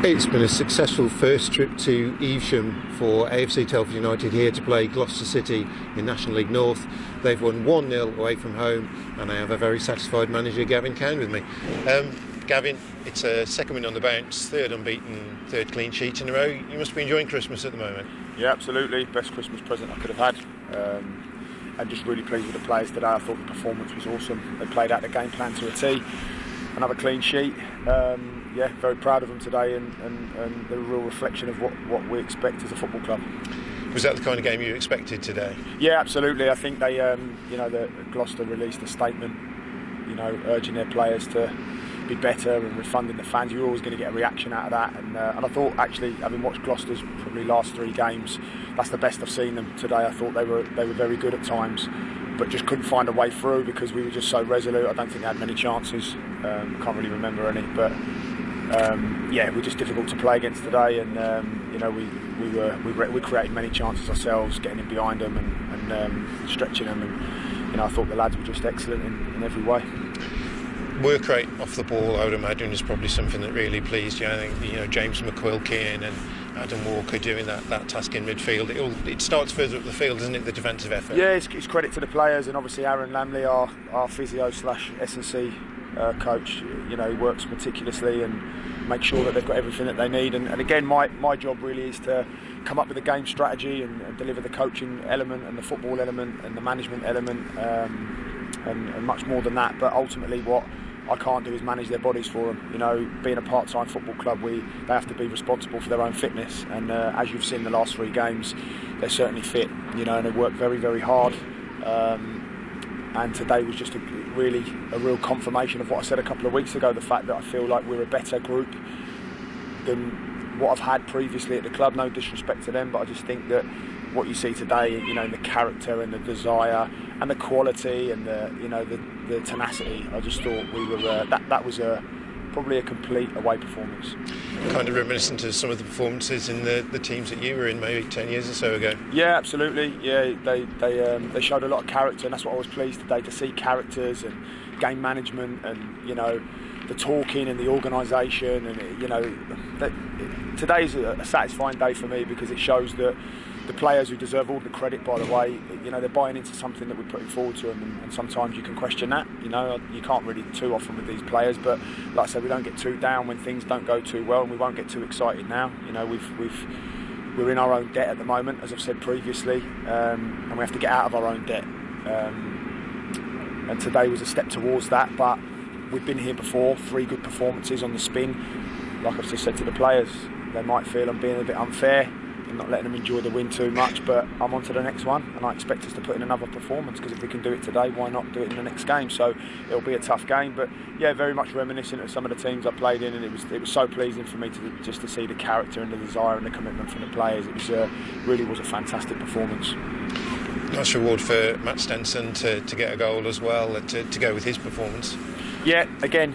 It's been a successful first trip to Evesham for AFC Telford United here to play Gloucester City in National League North. They've won 1-0 away from home, and I have a very satisfied manager, Gavin Cowan, with me. Gavin, it's a second win on the bounce, third unbeaten, third clean sheet in a row. You must be enjoying Christmas at the moment. Yeah, absolutely. Best Christmas present I could have had. And just really pleased with the players today. I thought the performance was awesome. They played out the game plan to a T. Another clean sheet. Yeah, very proud of them today, and they're a real reflection of what we expect as a football club. Was that the kind of game you expected today? Yeah, absolutely. I think they, Gloucester released a statement, urging their players to be better and refunding the fans. You're always going to get a reaction out of that, and I thought, actually, having watched Gloucester's probably last 3 games, that's the best I've seen them today. I thought they were very good at times, but just couldn't find a way through because we were just so resolute. I don't think they had many chances. Can't really remember any, but yeah, we're just difficult to play against today, and we created many chances ourselves, getting in behind them and stretching them, and I thought the lads were just excellent in every way. Work rate off the ball, I would imagine, is probably something that really pleased you. I think James McQuilkin and Adam Walker doing that task in midfield. It starts further up the field, doesn't it? The defensive effort. Yeah, it's credit to the players, and obviously Aaron Lamley, our physio / S&C coach. He works meticulously and makes sure that they've got everything that they need. And again, my job really is to come up with a game strategy and deliver the coaching element and the football element and the management element, and much more than that. But ultimately, what I can't do is manage their bodies for them. Being a part-time football club, they have to be responsible for their own fitness. And as you've seen the last 3 games, they're certainly fit. And they work very, very hard. And today was just a real confirmation of what I said a couple of weeks ago. The fact that I feel like we're a better group than what I've had previously at the club. No disrespect to them, but I just think that what you see today, in the character and the desire and the quality and the tenacity, I just thought we were that was probably a complete away performance. Kind of reminiscent of some of the performances in the teams that you were in maybe 10 years or so ago. Yeah, absolutely. Yeah, they showed a lot of character, and that's what I was pleased today to see. Characters and game management, and the talking and the organisation, and today's a satisfying day for me because it shows that the players, who deserve all the credit, by the way, they're buying into something that we're putting forward to them, and sometimes you can question that. You can't really too often with these players, but like I said, we don't get too down when things don't go too well, and we won't get too excited now. We're in our own debt at the moment, as I've said previously, and we have to get out of our own debt. And today was a step towards that, but we've been here before. 3 good performances on the spin. Like I've just said to the players, they might feel I'm being a bit unfair, not letting them enjoy the win too much, but I'm on to the next one, and I expect us to put in another performance, because if we can do it today, why not do it in the next game? So it'll be a tough game, but yeah, very much reminiscent of some of the teams I played in, and it was so pleasing for me to see the character and the desire and the commitment from the players. It was really was a fantastic performance. Nice reward for Matt Stenson to get a goal as well, to go with his performance. Yeah, again,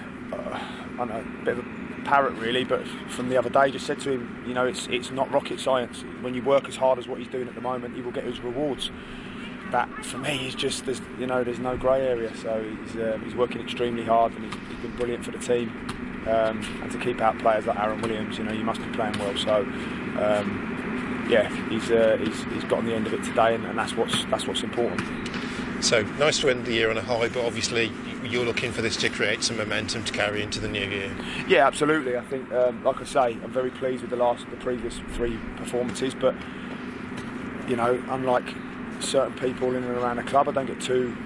I know, a bit of a parrot really, but from the other day, just said to him, it's not rocket science. When you work as hard as what he's doing at the moment, he will get his rewards. That for me is just there's no grey area. So he's working extremely hard, and he's been brilliant for the team. And to keep out players like Aaron Williams, you must be playing well. So yeah, he's got on the end of it today, and that's what's important. So nice to end the year on a high, but obviously you're looking for this to create some momentum to carry into the new year. Yeah, absolutely. I think, like I say, I'm very pleased with the previous 3 performances, but unlike certain people in and around the club, I don't get too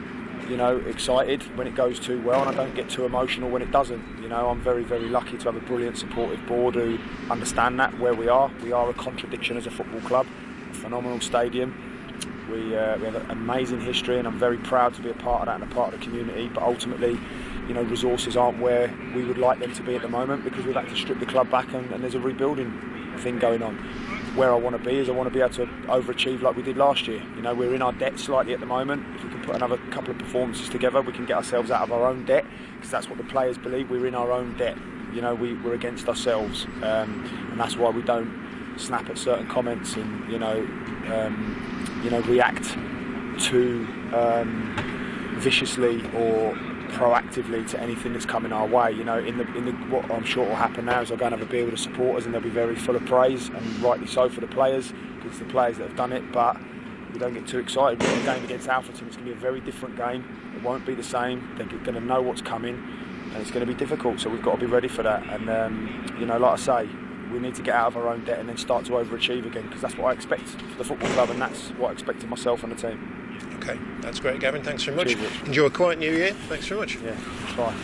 excited when it goes too well, and I don't get too emotional when it doesn't. I'm very, very lucky to have a brilliant supportive board who understand that where we are. We are a contradiction as a football club, a phenomenal stadium. We have an amazing history, and I'm very proud to be a part of that and a part of the community. But ultimately, resources aren't where we would like them to be at the moment, because we've had to strip the club back, and there's a rebuilding thing going on. Where I want to be is I want to be able to overachieve like we did last year. We're in our debt slightly at the moment. If we can put another couple of performances together, we can get ourselves out of our own debt, because that's what the players believe. We're in our own debt. We're against ourselves, and that's why we don't snap at certain comments and react too viciously or proactively to anything that's coming our way. You know, in the what I'm sure will happen now is I'll go and have a beer with the supporters, and they'll be very full of praise, and rightly so for the players, because it's the players that have done it. But we don't get too excited. We've got a game against Alfreton. It's going to be a very different game. It won't be the same. They're going to know what's coming, and it's going to be difficult. So we've got to be ready for that. And you know, like I say, we need to get out of our own debt and then start to overachieve again, because that's what I expect for the football club, and that's what I expect of myself and the team. Okay, that's great, Gavin. Thanks very much. Cheers. Enjoy a quiet new year. Thanks very much. Yeah, bye.